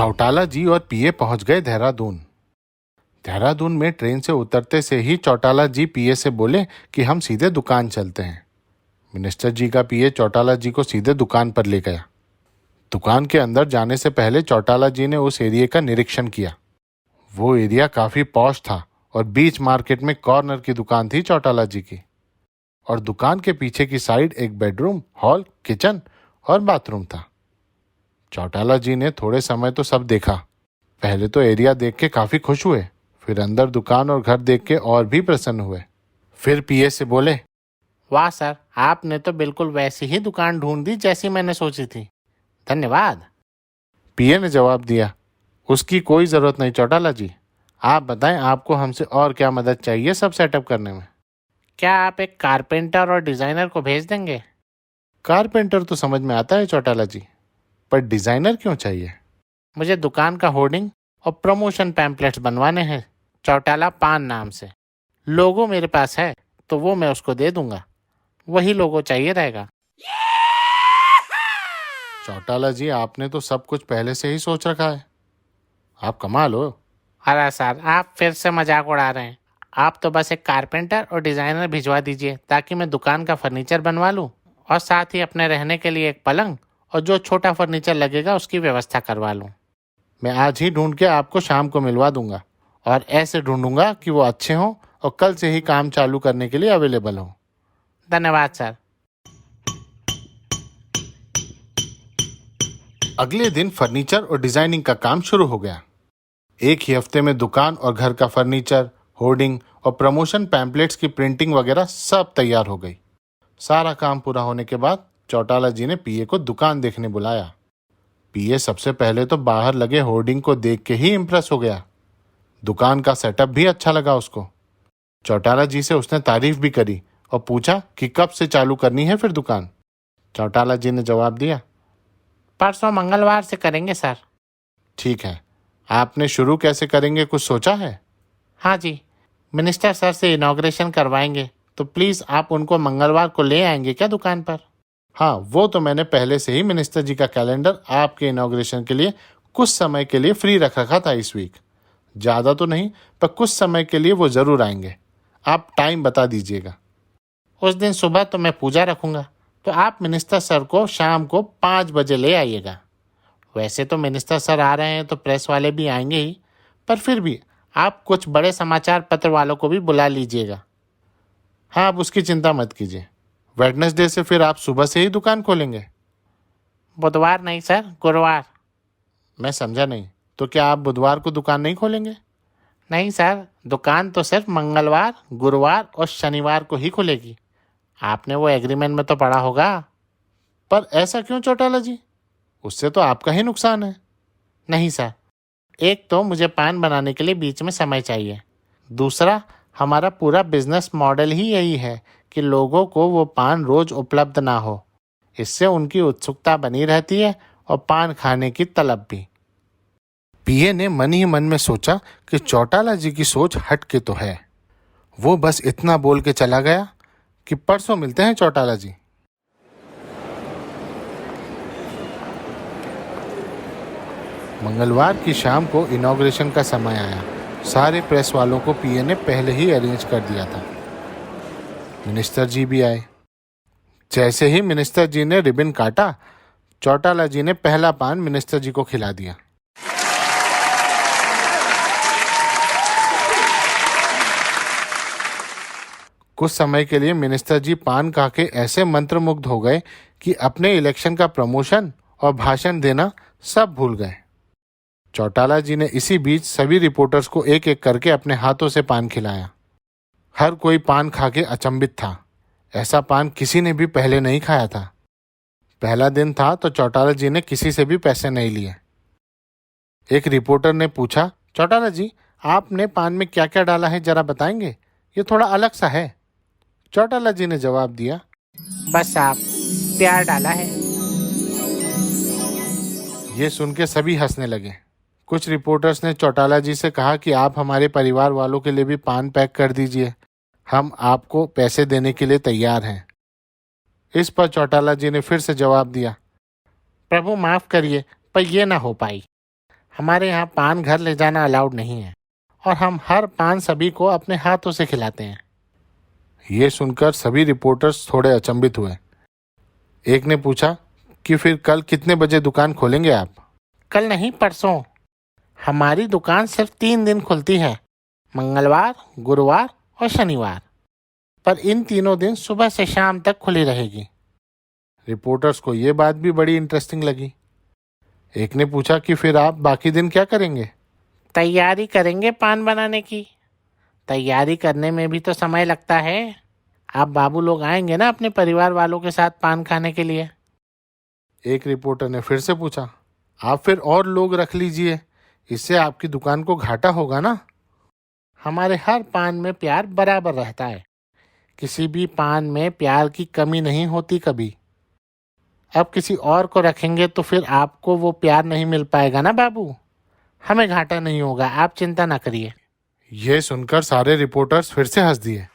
चौटाला जी और पीए पहुंच गए देहरादून। देहरादून में ट्रेन से उतरते से ही चौटाला जी पीए से बोले कि हम सीधे दुकान चलते हैं। मिनिस्टर जी का पीए चौटाला जी को सीधे दुकान पर ले गया। दुकान के अंदर जाने से पहले चौटाला जी ने उस एरिया का निरीक्षण किया। वो एरिया काफी पॉश था और बीच मार्केट में कॉर्नर की दुकान थी चौटाला जी की। और दुकान के पीछे की साइड एक बेडरूम, हॉल, किचन और बाथरूम था। चौटाला जी ने थोड़े समय तो सब देखा। पहले तो एरिया देख के काफी खुश हुए, फिर अंदर दुकान और घर देख के और भी प्रसन्न हुए। फिर पीए से बोले, वाह सर, आपने तो बिल्कुल वैसी ही दुकान ढूंढ दी जैसी मैंने सोची थी। धन्यवाद। पीए ने जवाब दिया, उसकी कोई जरूरत नहीं चौटाला जी। आप बताएं आपको हमसे और क्या मदद चाहिए सब सेटअप करने में। क्या आप एक कारपेंटर और डिजाइनर को भेज देंगे? कारपेंटर तो समझ में आता है चौटाला जी, पर डिजाइनर क्यों चाहिए? मुझे दुकान का होर्डिंग और प्रमोशन पैम्पलेट्स बनवाने हैं, चौटाला पान नाम से। लोगो मेरे पास है तो वो मैं उसको दे दूंगा। वही लोगो चाहिए रहेगा। चौटाला जी, आपने तो सब कुछ पहले से ही सोच रखा है। आप कमाल हो। अरे सर, आप फिर से मजाक उड़ा रहे हैं। आप तो बस एक कारपेंटर और डिजाइनर भिजवा दीजिए ताकि मैं दुकान का फर्नीचर बनवा लूँ और साथ ही अपने रहने के लिए एक पलंग और जो छोटा फर्नीचर लगेगा उसकी व्यवस्था करवा लूँ। मैं आज ही ढूंढ के आपको शाम को मिलवा दूंगा और ऐसे ढूंढूंगा कि वो अच्छे हों और कल से ही काम चालू करने के लिए अवेलेबल हो। धन्यवाद सर। अगले दिन फर्नीचर और डिजाइनिंग का काम शुरू हो गया। एक ही हफ्ते में दुकान और घर का फर्नीचर, होर्डिंग और प्रमोशन पैम्पलेट्स की प्रिंटिंग वगैरह सब तैयार हो गई। सारा काम पूरा होने के बाद चौटाला जी ने पीए को दुकान देखने बुलाया। पीए सबसे पहले तो बाहर लगे होर्डिंग को देख के ही इम्प्रेस हो गया। दुकान का सेटअप भी अच्छा लगा उसको। चौटाला जी से उसने तारीफ भी करी और पूछा कि कब से चालू करनी है फिर दुकान। चौटाला जी ने जवाब दिया, परसों मंगलवार से करेंगे सर। ठीक है, आपने शुरू कैसे करेंगे कुछ सोचा है? हाँ जी, मिनिस्टर सर से इनॉग्रेशन करवाएंगे तो प्लीज़ आप उनको मंगलवार को ले आएंगे क्या दुकान पर? हाँ, वो तो मैंने पहले से ही मिनिस्टर जी का कैलेंडर आपके इनॉग्रेशन के लिए कुछ समय के लिए फ्री रख रखा था इस वीक। ज़्यादा तो नहीं, पर कुछ समय के लिए वो ज़रूर आएंगे। आप टाइम बता दीजिएगा। उस दिन सुबह तो मैं पूजा रखूंगा, तो आप मिनिस्टर सर को शाम को 5 बजे ले आइएगा। वैसे तो मिनिस्टर सर आ रहे हैं तो प्रेस वाले भी आएंगे ही, पर फिर भी आप कुछ बड़े समाचार पत्र वालों को भी बुला लीजिएगा। हाँ, आप उसकी चिंता मत कीजिए। वेडनेसडे से फिर आप सुबह से ही दुकान खोलेंगे? बुधवार नहीं सर, गुरुवार। मैं समझा नहीं, तो क्या आप बुधवार को दुकान नहीं खोलेंगे? नहीं सर, दुकान तो सिर्फ मंगलवार, गुरुवार और शनिवार को ही खुलेगी। आपने वो एग्रीमेंट में तो पढ़ा होगा। पर ऐसा क्यों चौटाला जी? उससे तो आपका ही नुकसान है। नहीं सर, एक तो मुझे पान बनाने के लिए बीच में समय चाहिए। दूसरा, हमारा पूरा बिजनेस मॉडल ही यही है कि लोगों को वो पान रोज उपलब्ध ना हो। इससे उनकी उत्सुकता बनी रहती है और पान खाने की तलब भी। पीए ने मन ही मन में सोचा कि चौटाला जी की सोच हट के तो है। वो बस इतना बोल के चला गया कि परसों मिलते हैं चौटाला जी। मंगलवार की शाम को इनॉग्रेशन का समय आया। सारे प्रेस वालों को पीए ने पहले ही अरेंज कर दिया था। मिनिस्टर जी भी आए। जैसे ही मिनिस्टर जी ने रिबन काटा, चौटाला जी ने पहला पान मिनिस्टर जी को खिला दिया। कुछ समय के लिए मिनिस्टर जी पान खा के ऐसे मंत्रमुग्ध हो गए कि अपने इलेक्शन का प्रमोशन और भाषण देना सब भूल गए। चौटाला जी ने इसी बीच सभी रिपोर्टर्स को एक एक करके अपने हाथों से पान खिलाया। हर कोई पान खा के अचंभित था। ऐसा पान किसी ने भी पहले नहीं खाया था। पहला दिन था तो चौटाला जी ने किसी से भी पैसे नहीं लिए। एक रिपोर्टर ने पूछा, चौटाला जी, आपने पान में क्या क्या डाला है जरा बताएंगे? ये थोड़ा अलग सा है। चौटाला जी ने जवाब दिया, बस आप प्यार डाला है। ये सुन के सभी हंसने लगे। कुछ रिपोर्टर्स ने चौटाला जी से कहा कि आप हमारे परिवार वालों के लिए भी पान पैक कर दीजिए, हम आपको पैसे देने के लिए तैयार हैं। इस पर चौटाला जी ने फिर से जवाब दिया, प्रभु माफ करिए, पर यह ना हो पाई। हमारे यहाँ पान घर ले जाना अलाउड नहीं है और हम हर पान सभी को अपने हाथों से खिलाते हैं। ये सुनकर सभी रिपोर्टर्स थोड़े अचंभित हुए। एक ने पूछा कि फिर कल कितने बजे दुकान खोलेंगे आप? कल नहीं, परसों। हमारी दुकान सिर्फ 3 दिन खुलती है, मंगलवार, गुरुवार और शनिवार। पर इन तीनों दिन सुबह से शाम तक खुली रहेगी। रिपोर्टर्स को ये बात भी बड़ी इंटरेस्टिंग लगी। एक ने पूछा कि फिर आप बाकी दिन क्या करेंगे? तैयारी करेंगे पान बनाने की। तैयारी करने में भी तो समय लगता है। आप बाबू लोग आएंगे ना अपने परिवार वालों के साथ पान खाने के लिए। एक रिपोर्टर ने फिर से पूछा, आप फिर और लोग रख लीजिए, इससे आपकी दुकान को घाटा होगा ना? हमारे हर पान में प्यार बराबर रहता है। किसी भी पान में प्यार की कमी नहीं होती कभी। अब किसी और को रखेंगे तो फिर आपको वो प्यार नहीं मिल पाएगा ना बाबू। हमें घाटा नहीं होगा, आप चिंता ना करिए। यह सुनकर सारे रिपोर्टर्स फिर से हंस दिए।